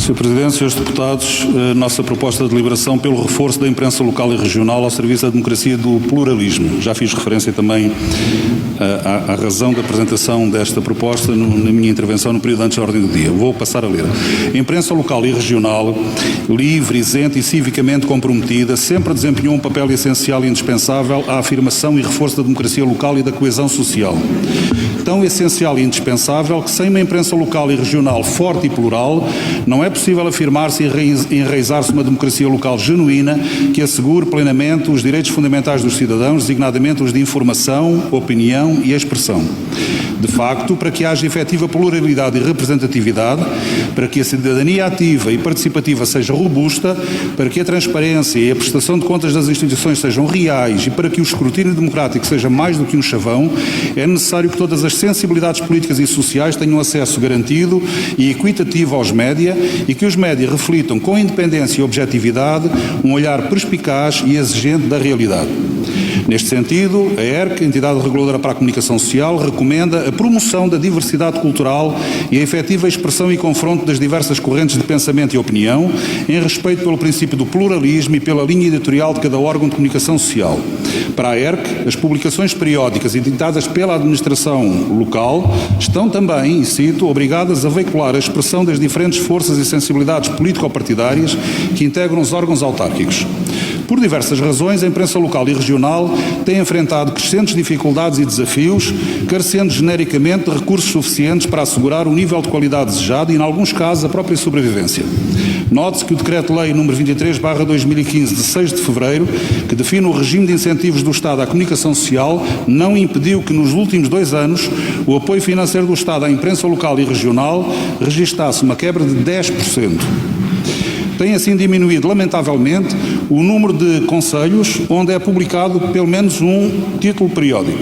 Sr. Presidente, Srs. Deputados, a nossa proposta de deliberação pelo reforço da imprensa local e regional ao serviço da democracia e do pluralismo. Já fiz referência também à razão da apresentação desta proposta na minha intervenção no período antes da ordem do dia. Vou passar a ler. A imprensa local e regional, livre, isenta e civicamente comprometida, sempre desempenhou um papel essencial e indispensável à afirmação e reforço da democracia local e da coesão social. Tão essencial e indispensável que sem uma imprensa local e regional forte e plural, não é possível afirmar-se e enraizar-se uma democracia local genuína que assegure plenamente os direitos fundamentais dos cidadãos, designadamente os de informação, opinião e expressão. De facto, para que haja efetiva pluralidade e representatividade, para que a cidadania ativa e participativa seja robusta, para que a transparência e a prestação de contas das instituições sejam reais e para que o escrutínio democrático seja mais do que um chavão, é necessário que todas as sensibilidades políticas e sociais tenham acesso garantido e equitativo aos média e que os média reflitam com independência e objetividade um olhar perspicaz e exigente da realidade. Neste sentido, a ERC, Entidade Reguladora para a Comunicação Social, recomenda a promoção da diversidade cultural e a efetiva expressão e confronto das diversas correntes de pensamento e opinião, em respeito pelo princípio do pluralismo e pela linha editorial de cada órgão de comunicação social. Para a ERC, as publicações periódicas editadas pela administração local estão também, e cito, obrigadas a veicular a expressão das diferentes forças e sensibilidades político-partidárias que integram os órgãos autárquicos. Por diversas razões, a imprensa local e regional tem enfrentado crescentes dificuldades e desafios, carecendo genericamente de recursos suficientes para assegurar o nível de qualidade desejado e, em alguns casos, a própria sobrevivência. Note-se que o Decreto-Lei nº 23/2015, de 6 de fevereiro, que define o regime de incentivos do Estado à comunicação social, não impediu que, nos últimos 2 anos, o apoio financeiro do Estado à imprensa local e regional registasse uma quebra de 10%. Tem assim diminuído, lamentavelmente, o número de conselhos onde é publicado pelo menos um título periódico.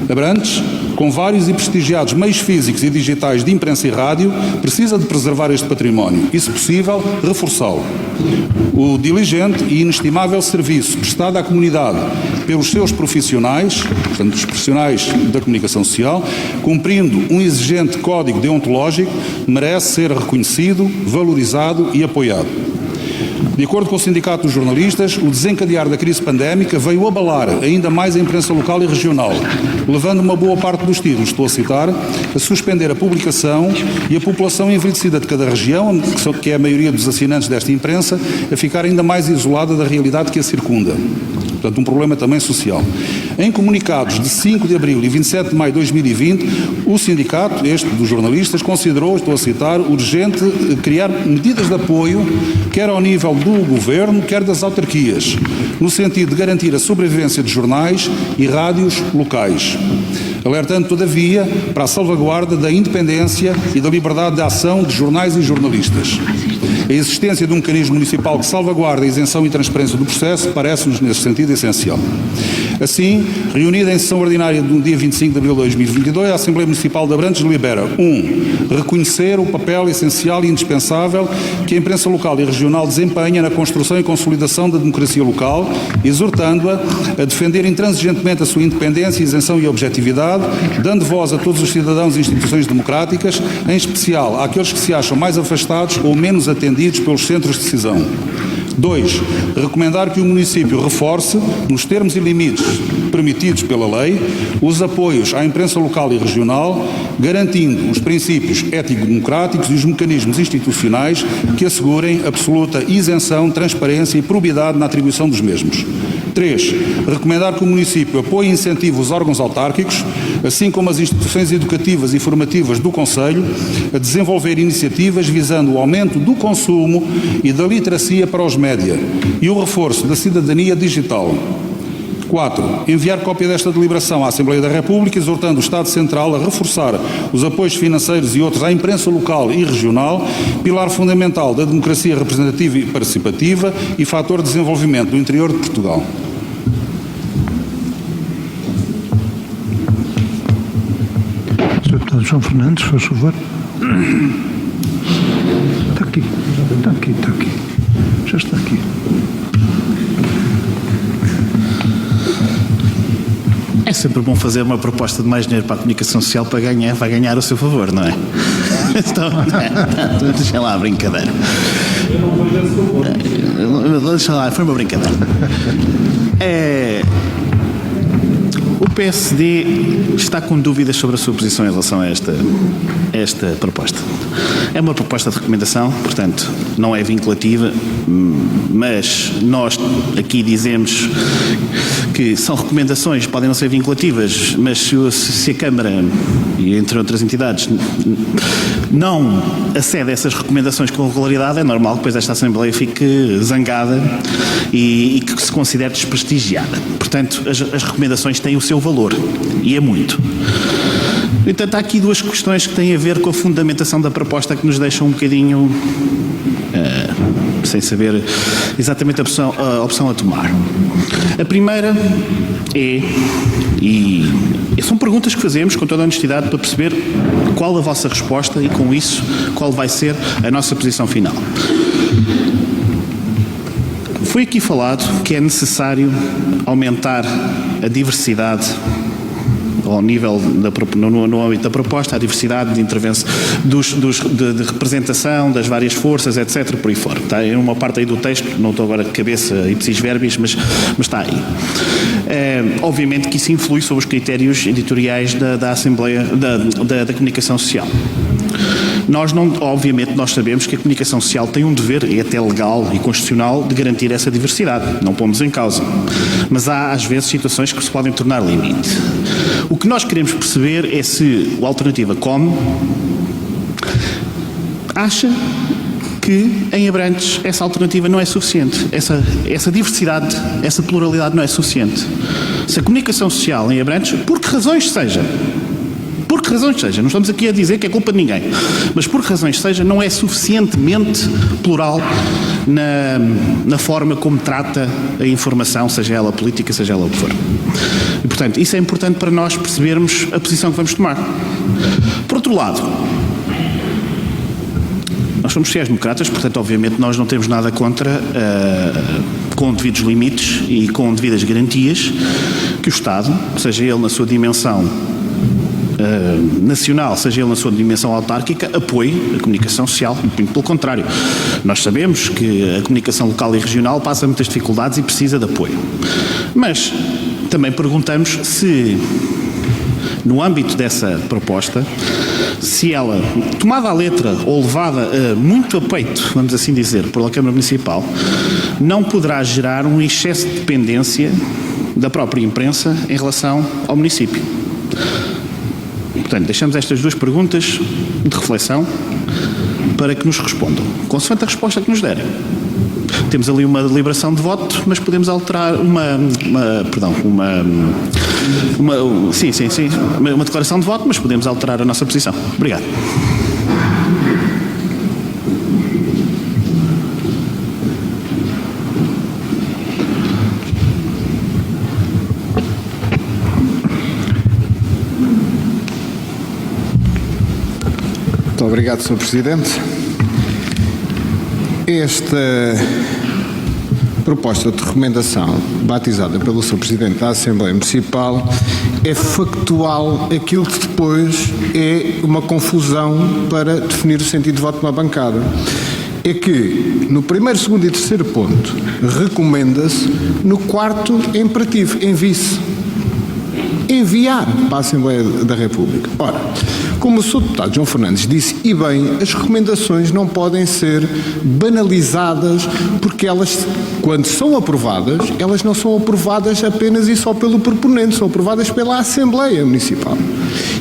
Abrantes, com vários e prestigiados meios físicos e digitais de imprensa e rádio, precisa de preservar este património e, se possível, reforçá-lo. O diligente e inestimável serviço prestado à comunidade pelos seus profissionais, portanto, os profissionais da comunicação social, cumprindo um exigente código deontológico, merece ser reconhecido, valorizado e apoiado. De acordo com o Sindicato dos Jornalistas, o desencadear da crise pandémica veio abalar ainda mais a imprensa local e regional, levando uma boa parte dos títulos, estou a citar, a suspender a publicação e a população envelhecida de cada região, que é a maioria dos assinantes desta imprensa, a ficar ainda mais isolada da realidade que a circunda. Portanto, um problema também social. Em comunicados de 5 de abril e 27 de maio de 2020, o sindicato, este dos jornalistas, considerou, estou a citar, urgente criar medidas de apoio, quer ao nível do Governo, quer das autarquias, no sentido de garantir a sobrevivência de jornais e rádios locais, alertando, todavia, para a salvaguarda da independência e da liberdade de ação de jornais e jornalistas. A existência de um mecanismo municipal que salvaguarda a isenção e transparência do processo parece-nos, nesse sentido, essencial. Assim, reunida em sessão ordinária do dia 25 de abril de 2022, a Assembleia Municipal de Abrantes delibera 1. Reconhecer o papel essencial e indispensável que a imprensa local e regional desempenha na construção e consolidação da democracia local, exortando-a a defender intransigentemente a sua independência, isenção e objetividade, dando voz a todos os cidadãos e instituições democráticas, em especial àqueles que se acham mais afastados ou menos atendidos pelos centros de decisão. 2. Recomendar que o município reforce, nos termos e limites permitidos pela lei, os apoios à imprensa local e regional, garantindo os princípios ético-democráticos e os mecanismos institucionais que assegurem absoluta isenção, transparência e probidade na atribuição dos mesmos. 3. Recomendar que o município apoie e incentive os órgãos autárquicos, assim como as instituições educativas e formativas do Conselho, a desenvolver iniciativas visando o aumento do consumo e da literacia para os média e o reforço da cidadania digital. 4. Enviar cópia desta deliberação à Assembleia da República, exortando o Estado Central a reforçar os apoios financeiros e outros à imprensa local e regional, pilar fundamental da democracia representativa e participativa e fator de desenvolvimento do interior de Portugal. Sr. Deputado João Fernandes, faz favor. Está aqui. Já está aqui. É sempre bom fazer uma proposta de mais dinheiro para a comunicação social para ganhar, vai ganhar a seu favor, não é? Deixa lá a brincadeira. Deixa lá, foi uma brincadeira. O PSD está com dúvidas sobre a sua posição em relação a esta proposta. É uma proposta de recomendação, portanto, não é vinculativa, mas nós aqui dizemos que são recomendações, podem não ser vinculativas, mas se a Câmara, e entre outras entidades, não acede a essas recomendações com regularidade, é normal que depois esta Assembleia fique zangada e que se considere desprestigiada. Portanto, as recomendações têm o seu valor, e é muito. No entanto, há aqui duas questões que têm a ver com a fundamentação da proposta que nos deixam um bocadinho sem saber exatamente a opção a tomar. A primeira e são perguntas que fazemos com toda a honestidade para perceber qual a vossa resposta e, com isso, qual vai ser a nossa posição final. Foi aqui falado que é necessário aumentar a diversidade ao nível no âmbito da proposta, a diversidade de intervenção, de representação das várias forças, etc., por aí fora. Está em uma parte aí do texto, não estou agora de cabeça ipsis verbis, mas está aí. Obviamente que isso influi sobre os critérios editoriais da Assembleia, da comunicação social. Obviamente, nós sabemos que a comunicação social tem um dever, e até legal e constitucional, de garantir essa diversidade. Não pomos em causa. Mas há, às vezes, situações que se podem tornar limite. O que nós queremos perceber é se o Alternativa Com acha que em Abrantes essa alternativa não é suficiente. Essa diversidade, essa pluralidade não é suficiente. Se a comunicação social em Abrantes, por que razões seja, não estamos aqui a dizer que é culpa de ninguém, mas por que razões seja, não é suficientemente plural na forma como trata a informação, seja ela política, seja ela o que for. E, portanto, isso é importante para nós percebermos a posição que vamos tomar. Por outro lado, nós somos sociais-democratas, portanto, obviamente, nós não temos nada contra, com devidos limites e com devidas garantias, que o Estado, seja ele na sua dimensão nacional, seja ele na sua dimensão autárquica, apoie a comunicação social. Muito pelo contrário. Nós sabemos que a comunicação local e regional passa muitas dificuldades e precisa de apoio. Mas também perguntamos se, no âmbito dessa proposta, se ela, tomada à letra ou levada muito a peito, vamos assim dizer, pela Câmara Municipal, não poderá gerar um excesso de dependência da própria imprensa em relação ao município. Portanto, deixamos estas duas perguntas de reflexão para que nos respondam, consoante a resposta que nos derem. Temos ali uma deliberação de voto, mas podemos alterar uma declaração de voto, mas podemos alterar a nossa posição. Obrigado. Muito obrigado, Sr. Presidente. Esta proposta de recomendação, batizada pelo Sr. Presidente da Assembleia Municipal, é factual aquilo que depois é uma confusão para definir o sentido de voto de uma bancada. É que, no primeiro, segundo e terceiro ponto, recomenda-se, no quarto, é imperativo, envie-se. Enviar para a Assembleia da República. Ora, como o Sr. Deputado João Fernandes disse, e bem, as recomendações não podem ser banalizadas, porque elas, quando são aprovadas, elas não são aprovadas apenas e só pelo proponente, são aprovadas pela Assembleia Municipal.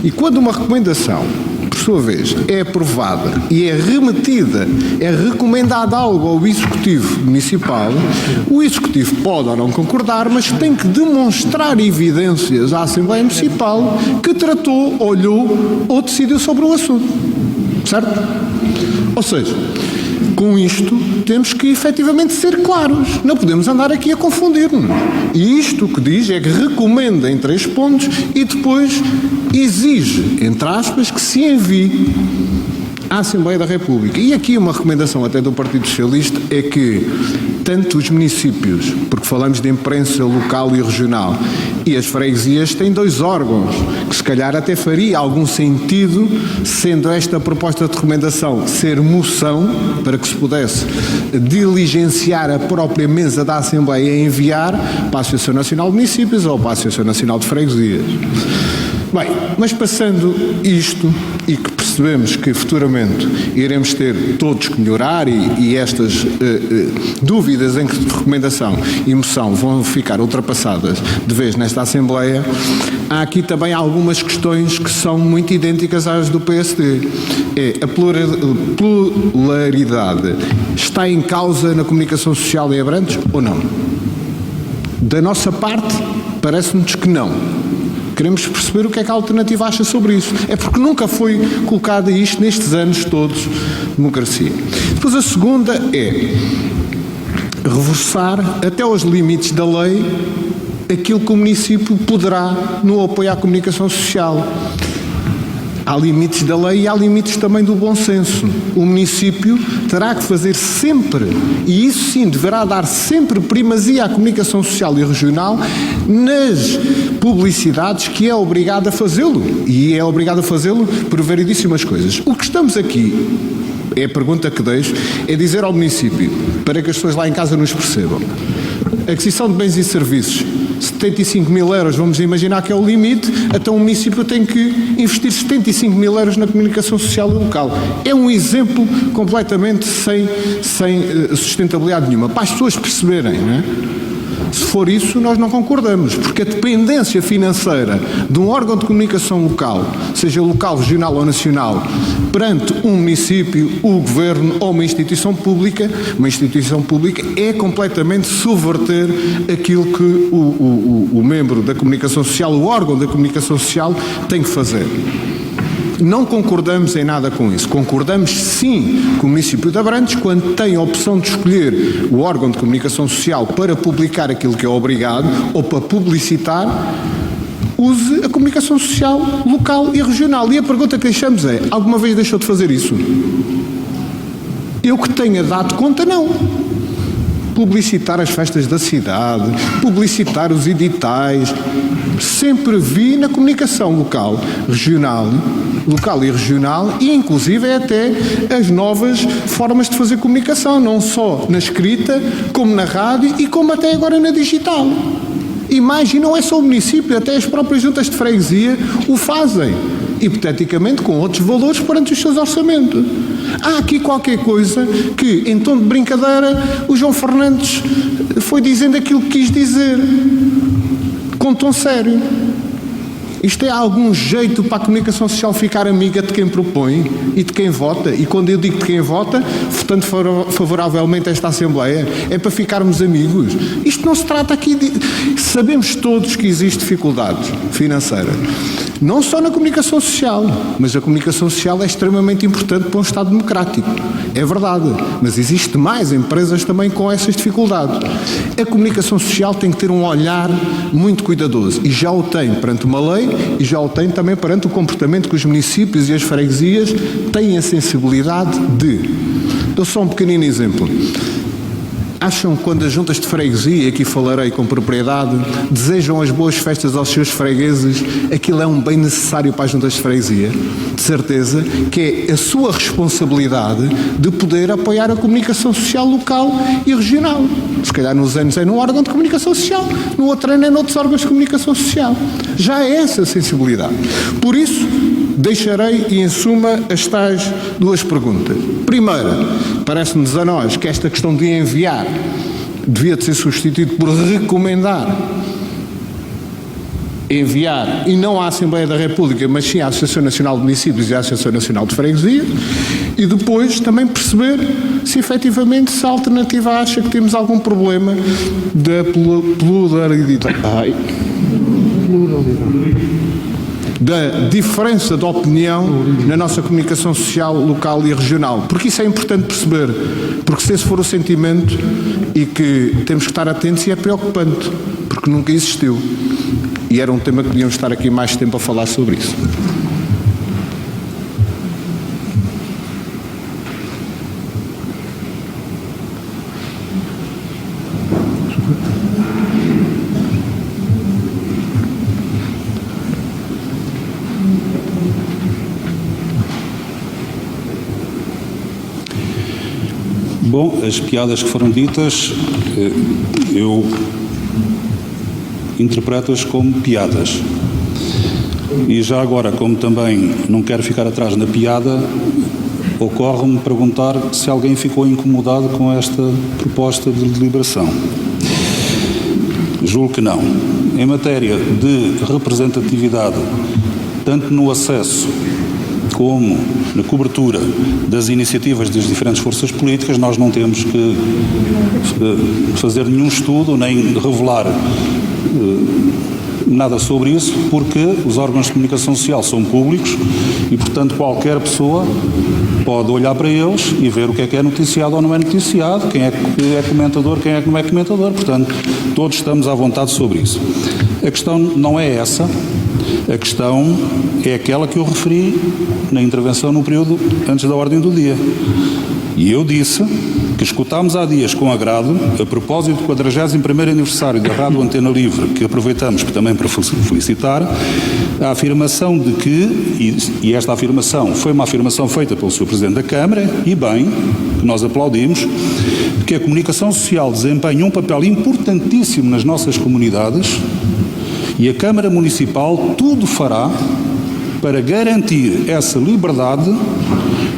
E quando uma recomendação, por sua vez, é aprovada e é remetida, é recomendada algo ao Executivo Municipal, o Executivo pode ou não concordar, mas tem que demonstrar evidências à Assembleia Municipal que tratou, olhou ou decidiu sobre o assunto. Certo? Ou seja, com isto temos que efetivamente ser claros, não podemos andar aqui a confundir-nos. E isto o que diz é que recomenda em 3 pontos e depois exige, entre aspas, que se envie à Assembleia da República. E aqui uma recomendação até do Partido Socialista é que tanto os municípios, porque falamos de imprensa local e regional, e as freguesias têm 2 órgãos, que se calhar até faria algum sentido, sendo esta proposta de recomendação ser moção, para que se pudesse diligenciar a própria mesa da Assembleia e enviar para a Associação Nacional de Municípios ou para a Associação Nacional de Freguesias. Bem, mas passando isto, e que percebemos que futuramente iremos ter todos que melhorar e estas dúvidas em que recomendação e moção vão ficar ultrapassadas de vez nesta Assembleia, há aqui também algumas questões que são muito idênticas às do PSD. A pluralidade está em causa na comunicação social em Abrantes ou não? Da nossa parte, parece-nos que não. Queremos perceber o que é que a alternativa acha sobre isso. É porque nunca foi colocado isto nestes anos todos de democracia. Depois a segunda é reforçar até aos limites da lei aquilo que o município poderá no apoio à comunicação social. Há limites da lei e há limites também do bom senso. O município terá que fazer sempre, e isso sim, deverá dar sempre primazia à comunicação social e regional nas publicidades que é obrigado a fazê-lo. E é obrigado a fazê-lo por variedíssimas coisas. O que estamos aqui, é a pergunta que deixo, é dizer ao município, para que as pessoas lá em casa nos percebam, a aquisição de bens e serviços, 75 mil euros, vamos imaginar que é o limite, então o município tem que investir 75 mil euros na comunicação social local. É um exemplo completamente sem sustentabilidade nenhuma, para as pessoas perceberem, não é? Se for isso, nós não concordamos, porque a dependência financeira de um órgão de comunicação local, seja local, regional ou nacional, perante um município, o governo ou uma instituição pública é completamente subverter aquilo que o membro da comunicação social, o órgão da comunicação social tem que fazer. Não concordamos em nada com isso. Concordamos sim com o município de Abrantes, quando tem a opção de escolher o órgão de comunicação social para publicar aquilo que é obrigado ou para publicitar, use a comunicação social local e regional. E a pergunta que deixamos é, alguma vez deixou de fazer isso? Eu que tenha dado conta, não. Publicitar as festas da cidade, publicitar os editais, sempre vi na comunicação local e regional e inclusive até as novas formas de fazer comunicação, não só na escrita, como na rádio e como até agora na digital. E não é só o município, até as próprias juntas de freguesia o fazem, hipoteticamente com outros valores perante os seus orçamentos. Há aqui qualquer coisa que, em tom de brincadeira, o João Fernandes foi dizendo aquilo que quis dizer, com tom sério. Isto é algum jeito para a comunicação social ficar amiga de quem propõe e de quem vota? E quando eu digo de quem vota, votando favoravelmente a esta Assembleia, é para ficarmos amigos. Isto não se trata aqui de... Sabemos todos que existe dificuldades financeiras. Não só na comunicação social, mas a comunicação social é extremamente importante para um Estado democrático. É verdade, mas existe mais empresas também com essas dificuldades. A comunicação social tem que ter um olhar muito cuidadoso e já o tem perante uma lei e já o tem também perante o comportamento que os municípios e as freguesias têm a sensibilidade de. Dou só um pequenino exemplo. Acham que quando as juntas de freguesia, aqui falarei com propriedade, desejam as boas festas aos seus fregueses, aquilo é um bem necessário para as juntas de freguesia? De certeza que é a sua responsabilidade de poder apoiar a comunicação social local e regional. Se calhar nos anos é num órgão de comunicação social, no outro ano é noutros órgãos de comunicação social. Já é essa a sensibilidade. Por isso, deixarei e em suma as tais duas perguntas. Primeira, parece-nos a nós que esta questão de enviar devia de ser substituído por recomendar enviar, e não à Assembleia da República, mas sim à Associação Nacional de Municípios e à Associação Nacional de Freguesias, e depois também perceber se efetivamente se a alternativa acha que temos algum problema da pluralidade. Da diferença de opinião na nossa comunicação social, local e regional. Porque isso é importante perceber, porque se esse for o sentimento e que temos que estar atentos, e é preocupante, porque nunca existiu. E era um tema que podíamos estar aqui mais tempo a falar sobre isso. Bom, as piadas que foram ditas, eu interpreto-as como piadas. E já agora, como também não quero ficar atrás na piada, ocorre-me perguntar se alguém ficou incomodado com esta proposta de deliberação. Julgo que não. Em matéria de representatividade, tanto no acesso como na cobertura das iniciativas das diferentes forças políticas, nós não temos que fazer nenhum estudo nem revelar nada sobre isso, porque os órgãos de comunicação social são públicos e, portanto, qualquer pessoa pode olhar para eles e ver o que é noticiado ou não é noticiado, quem é que é comentador, quem é que não é comentador. Portanto, todos estamos à vontade sobre isso. A questão não é essa. A questão é aquela que eu referi na intervenção no período antes da ordem do dia. E eu disse que escutámos há dias com agrado, a propósito do 41º aniversário da Rádio Antena Livre, que aproveitamos também para felicitar, a afirmação de que, e esta afirmação foi uma afirmação feita pelo Sr. Presidente da Câmara, e bem, que nós aplaudimos, que a comunicação social desempenha um papel importantíssimo nas nossas comunidades e a Câmara Municipal tudo fará para garantir essa liberdade,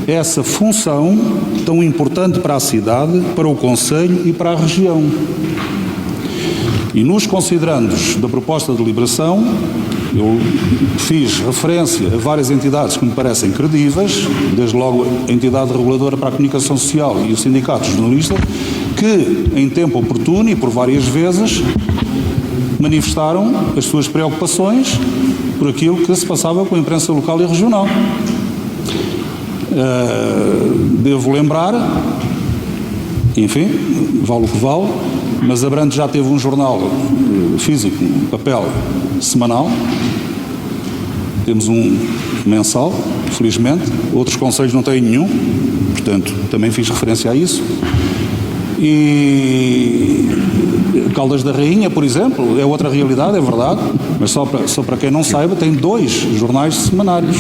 essa função tão importante para a cidade, para o concelho e para a região. E nos considerandos da proposta de deliberação, eu fiz referência a várias entidades que me parecem credíveis, desde logo a entidade reguladora para a comunicação social e o sindicato jornalista, que em tempo oportuno e por várias vezes manifestaram as suas preocupações por aquilo que se passava com a imprensa local e regional. Devo lembrar, enfim, vale o que vale, mas Abrantes já teve um jornal físico, papel, semanal, temos um mensal, felizmente, outros concelhos não têm nenhum, portanto, também fiz referência a isso. E Caldas da Rainha, por exemplo, é outra realidade, é verdade, mas só para quem não saiba, tem 2 jornais semanários.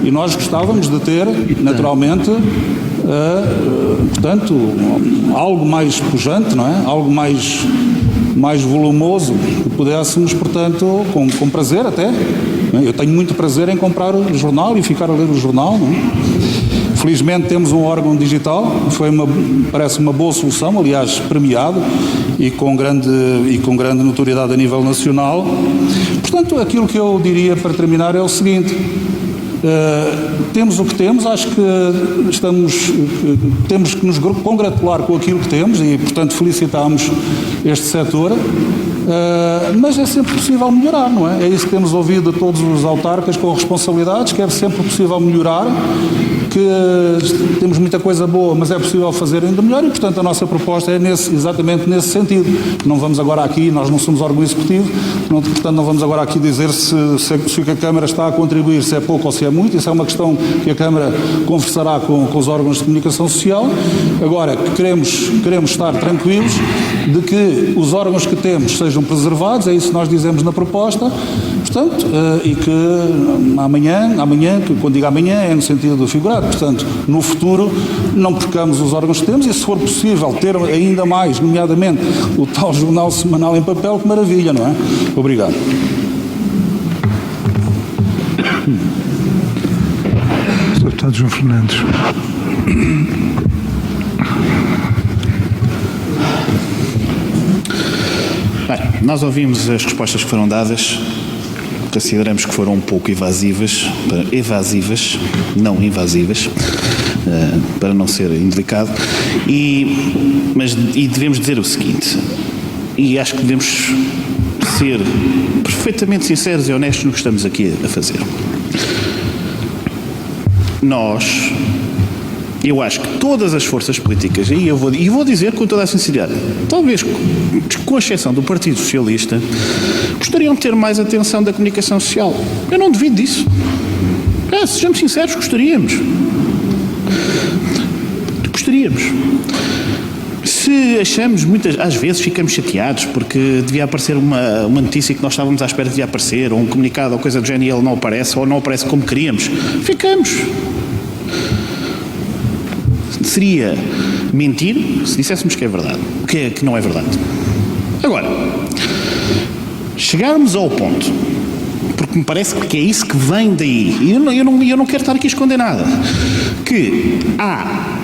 E nós gostávamos de ter, naturalmente, portanto, algo mais pujante, não é? Algo mais volumoso, que pudéssemos, portanto, com prazer até. Eu tenho muito prazer em comprar o jornal e ficar a ler o jornal, não é? Felizmente temos um órgão digital, parece uma boa solução, aliás, premiado e com grande notoriedade a nível nacional. Portanto, aquilo que eu diria para terminar é o seguinte: temos o que temos, acho que temos que nos congratular com aquilo que temos e, portanto, felicitamos este setor, mas é sempre possível melhorar, não é? É isso que temos ouvido de todos os autarcas com responsabilidades, que é sempre possível melhorar, que temos muita coisa boa, mas é possível fazer ainda melhor e, portanto, a nossa proposta é exatamente nesse sentido. Não vamos agora aqui, nós não somos órgão executivo, portanto, não vamos agora aqui dizer se a Câmara está a contribuir, se é pouco ou se é muito. Isso é uma questão que a Câmara conversará com os órgãos de comunicação social. Agora, queremos estar tranquilos de que os órgãos que temos sejam preservados, é isso que nós dizemos na proposta, portanto, e que amanhã, quando digo amanhã é no sentido figurado, portanto, no futuro não percamos os órgãos que temos e, se for possível, ter ainda mais, nomeadamente o tal jornal semanal em papel, que maravilha, não é? Obrigado. Sr. Deputado João Fernandes. Bem, nós ouvimos as respostas que foram dadas, consideramos que foram um pouco evasivas, não invasivas, para não ser indelicado, e devemos dizer o seguinte, e acho que devemos ser perfeitamente sinceros e honestos no que estamos aqui a fazer. Eu acho que todas as forças políticas, e vou dizer com toda a sinceridade, talvez com exceção do Partido Socialista, gostariam de ter mais atenção da comunicação social. Eu não duvido disso. Sejamos sinceros, gostaríamos. Se que achamos, às vezes ficamos chateados porque devia aparecer uma notícia que nós estávamos à espera que devia aparecer, ou um comunicado ou coisa do género e ele não aparece, ou não aparece como queríamos. Ficamos. Seria mentir se disséssemos que é verdade, que não é verdade. Agora, chegarmos ao ponto, porque me parece que é isso que vem daí, e eu não quero estar aqui a esconder nada, que há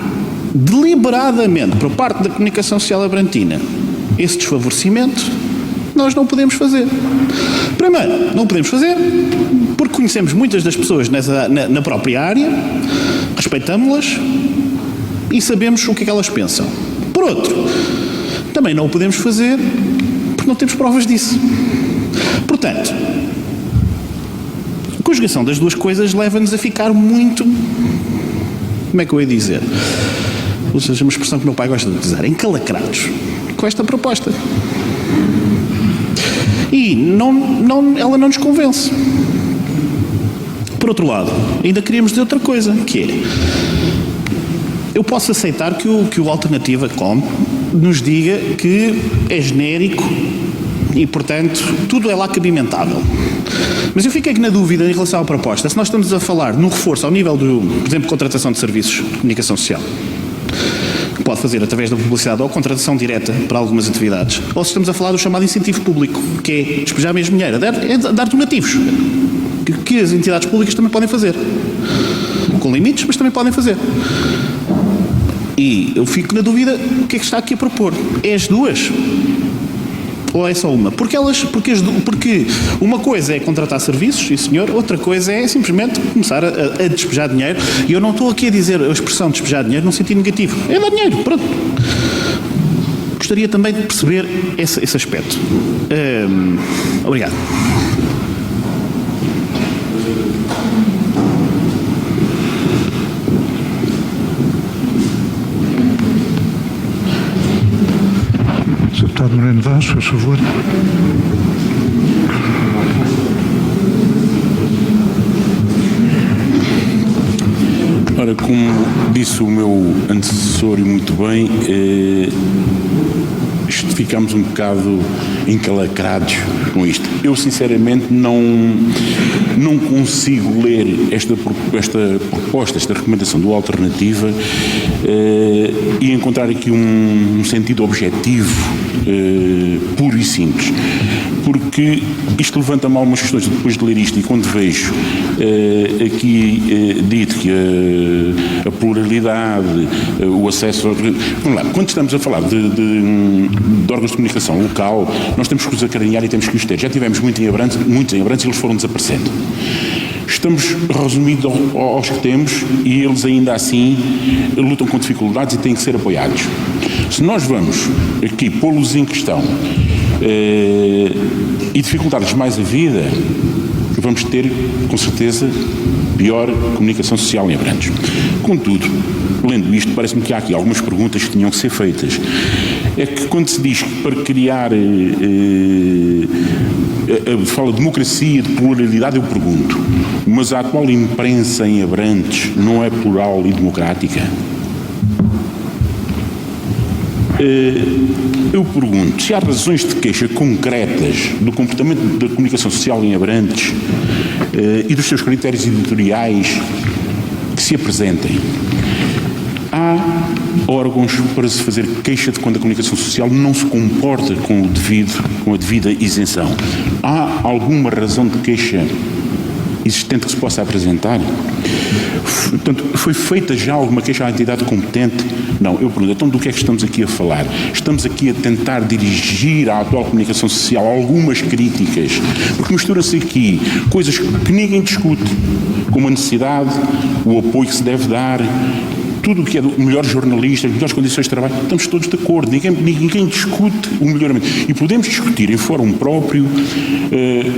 deliberadamente, por parte da comunicação social abrantina, esse desfavorecimento, nós não podemos fazer. Primeiro, não podemos fazer porque conhecemos muitas das pessoas na própria área, respeitamos-las e sabemos o que é que elas pensam. Por outro, também não o podemos fazer porque não temos provas disso. Portanto, a conjugação das duas coisas leva-nos a ficar muito, como é que eu ia dizer? Ou seja, uma expressão que o meu pai gosta de dizer, encalacrados com esta proposta. E ela não nos convence. Por outro lado, ainda queríamos dizer outra coisa, que é, eu posso aceitar que o Alternativa Com nos diga que é genérico e, portanto, tudo é lá cabimentável. Mas eu fiquei aqui na dúvida em relação à proposta, se nós estamos a falar no reforço ao nível por exemplo, contratação de serviços de comunicação social, que pode fazer através da publicidade ou contratação direta para algumas atividades, ou se estamos a falar do chamado incentivo público, que é despejar mesmo dinheiro, é dar donativos, que as entidades públicas também podem fazer, com limites, mas também podem fazer. E eu fico na dúvida, o que é que está aqui a propor? É as duas? Ou é só uma? Porque uma coisa é contratar serviços, sim senhor, outra coisa é simplesmente começar a despejar dinheiro, e eu não estou aqui a dizer a expressão despejar dinheiro num sentido negativo, é dar dinheiro, pronto. Gostaria também de perceber esse aspecto. Obrigado. Sr. Deputado Moreno Vaz, por favor. Ora, como disse o meu antecessor e muito bem, ficamos um bocado encalacrados com isto. Eu, sinceramente, não consigo ler esta proposta, esta recomendação do Alternativa e encontrar aqui um sentido objetivo puro e simples. Porque isto levanta-me algumas questões depois de ler isto, e quando vejo aqui dito que a pluralidade, o acesso ao... Vamos lá, quando estamos a falar de órgãos de comunicação local, nós temos que os acarinhar e temos que os ter. Já tivemos muitos em Abrantes e eles foram desaparecendo. Estamos resumidos aos que temos e eles ainda assim lutam com dificuldades e têm que ser apoiados. Se nós vamos aqui pô-los em questão e dificultar-lhes mais a vida, vamos ter, com certeza, pior comunicação social em Abrantes. Contudo, lendo isto, parece-me que há aqui algumas perguntas que tinham que ser feitas. É que quando se diz que para criar fala de democracia, de pluralidade, eu pergunto, mas a atual imprensa em Abrantes não é plural e democrática? Eu pergunto se há razões de queixa concretas do comportamento da comunicação social em Abrantes e dos seus critérios editoriais que se apresentem. Há órgãos para se fazer queixa de quando a comunicação social não se comporta com a devida isenção. Há alguma razão de queixa existente que se possa apresentar? Portanto, foi feita já alguma queixa à entidade competente? Não, eu pergunto, então do que é que estamos aqui a falar? Estamos aqui a tentar dirigir à atual comunicação social algumas críticas, porque mistura-se aqui coisas que ninguém discute, como a necessidade, o apoio que se deve dar, tudo o que é do melhor jornalista, melhores condições de trabalho, estamos todos de acordo, ninguém discute o melhoramento. E podemos discutir em fórum próprio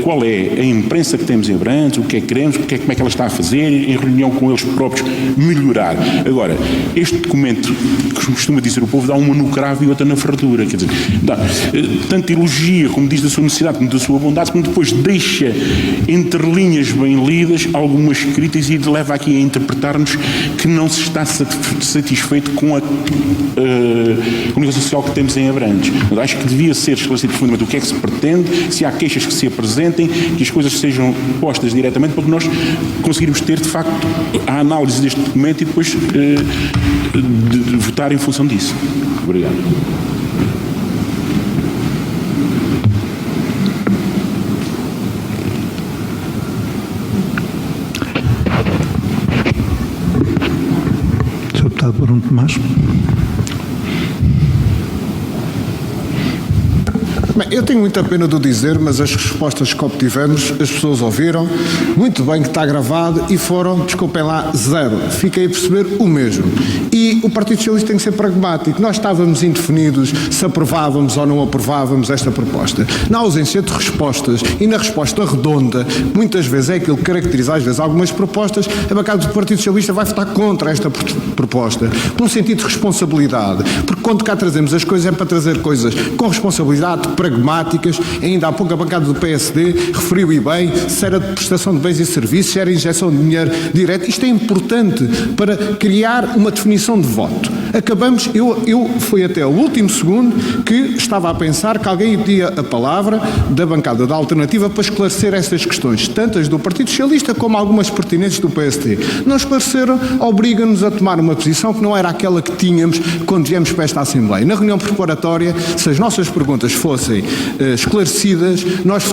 qual é a imprensa que temos em Abrantes, o que é que queremos, como é que ela está a fazer, em reunião com eles próprios, melhorar. Agora, este documento, que costuma dizer o povo, dá uma no cravo e outra na ferradura, quer dizer, dá tanto elogia, como diz da sua necessidade, como da sua bondade, como depois deixa entre linhas bem lidas algumas críticas e leva aqui a interpretar-nos que não se está satisfeito satisfeito com a comunicação social que temos em Abrantes. Mas acho que devia ser esclarecido profundamente o que é que se pretende, se há queixas que se apresentem, que as coisas sejam postas diretamente para que nós conseguirmos ter, de facto, a análise deste documento e depois de votar em função disso. Obrigado. Sr. Deputado Bruno Tomás. Bem, eu tenho muita pena de o dizer, mas as respostas que obtivemos, as pessoas ouviram, muito bem que está gravado e foram, desculpem lá, zero. Fiquei a perceber o mesmo. E o Partido Socialista tem que ser pragmático. Nós estávamos indefinidos se aprovávamos ou não aprovávamos esta proposta. Na ausência de respostas e na resposta redonda, muitas vezes é aquilo que caracteriza às vezes algumas propostas, a bancada do Partido Socialista vai votar contra esta proposta, por um sentido de responsabilidade. Porque quando cá trazemos as coisas é para trazer coisas com responsabilidade, pragmáticas. Ainda há pouco a bancada do PSD referiu e bem se era de prestação de bens e serviços, se era injeção de dinheiro direto. Isto é importante para criar uma definição de voto. Acabamos, eu fui até o último segundo que estava a pensar que alguém pedia a palavra da bancada da Alternativa para esclarecer estas questões, tantas do Partido Socialista como algumas pertinentes do PSD. Não esclareceram, obriga-nos a tomar uma posição que não era aquela que tínhamos quando viemos para esta Assembleia. Na reunião preparatória, se as nossas perguntas fossem esclarecidas, nós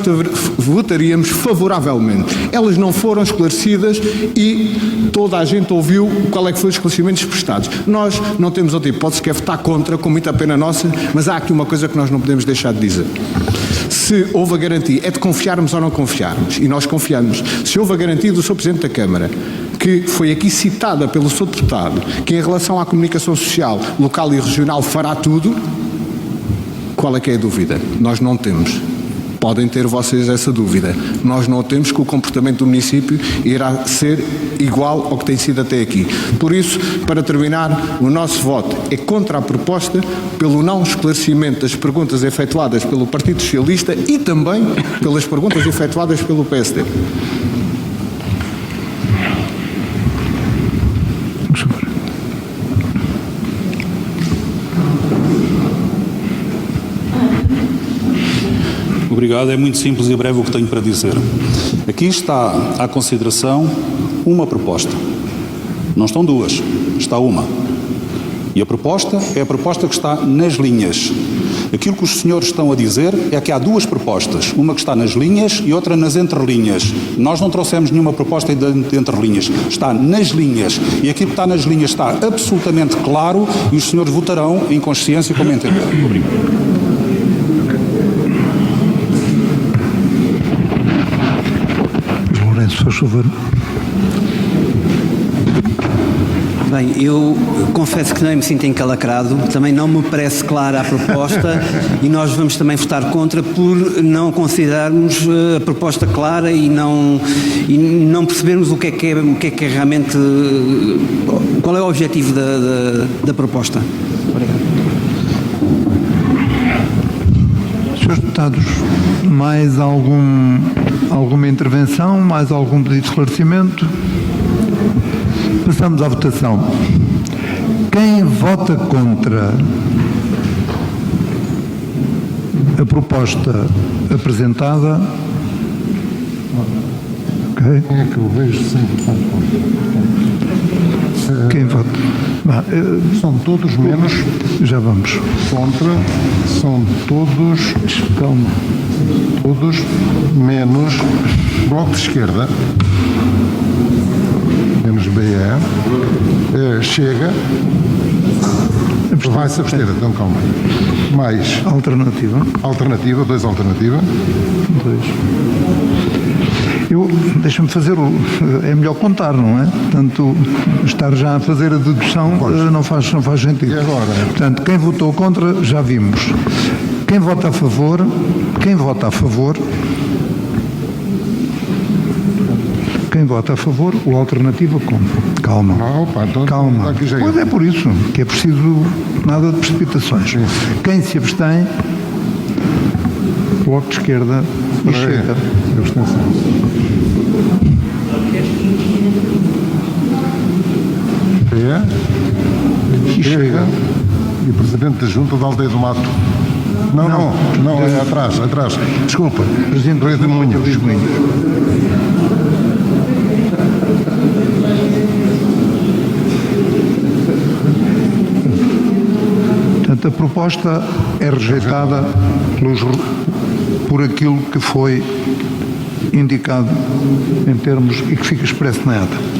votaríamos favoravelmente. Elas não foram esclarecidas e toda a gente ouviu qual é que foi os esclarecimentos prestados. Nós não temos outra hipótese que é votar contra, com muita pena nossa, mas há aqui uma coisa que nós não podemos deixar de dizer. Se houve a garantia, é de confiarmos ou não confiarmos, e nós confiamos. Se houve a garantia do Sr. Presidente da Câmara, que foi aqui citada pelo Sr. Deputado, que em relação à comunicação social local e regional fará tudo, qual é que é a dúvida? Nós não temos. Podem ter vocês essa dúvida. Nós não temos, que o comportamento do município irá ser igual ao que tem sido até aqui. Por isso, para terminar, o nosso voto é contra a proposta, pelo não esclarecimento das perguntas efetuadas pelo Partido Socialista e também pelas perguntas efetuadas pelo PSD. Obrigado, é muito simples e breve o que tenho para dizer. Aqui está à consideração uma proposta. Não estão duas, está uma. E a proposta é a proposta que está nas linhas. Aquilo que os senhores estão a dizer é que há duas propostas, uma que está nas linhas e outra nas entrelinhas. Nós não trouxemos nenhuma proposta de entrelinhas, está nas linhas. E aquilo que está nas linhas está absolutamente claro e os senhores votarão em consciência como entender. Obrigado. Se faz favor. Bem, eu confesso que não me sinto encalacrado, também não me parece clara a proposta e nós vamos também votar contra por não considerarmos a proposta clara e não percebermos o que é realmente, qual é o objetivo da proposta. Obrigado. Senhores deputados, mais alguma intervenção, mais algum pedido de esclarecimento? Passamos à votação. Quem vota contra a proposta apresentada? Ok. É que eu vejo sempre faz contra. Quem vota? São todos menos. Já vamos. Contra. São todos. Calma. Todos menos Bloco de Esquerda. Menos BE. Chega. Vai-se abster, então calma. Mais. Alternativa. Alternativa, dois alternativa. Deixa-me fazer é melhor contar, não é? Portanto, estar já a fazer a dedução não faz sentido. E agora? Portanto, quem votou contra, já vimos. Quem vota a favor, quem vota a favor, o alternativa como? Calma. Então, calma. Pois é por isso que é preciso nada de precipitações. Sim. Quem se abstém, Bloco de Esquerda e Chega. Abstenção. Chega e Presidente da Junta da Aldeia do Mato. Não, é atrás. Desculpa. Presidente Rei de Moinhos. Portanto, a proposta é rejeitada por aquilo que foi indicado em termos e que fica expresso na ata.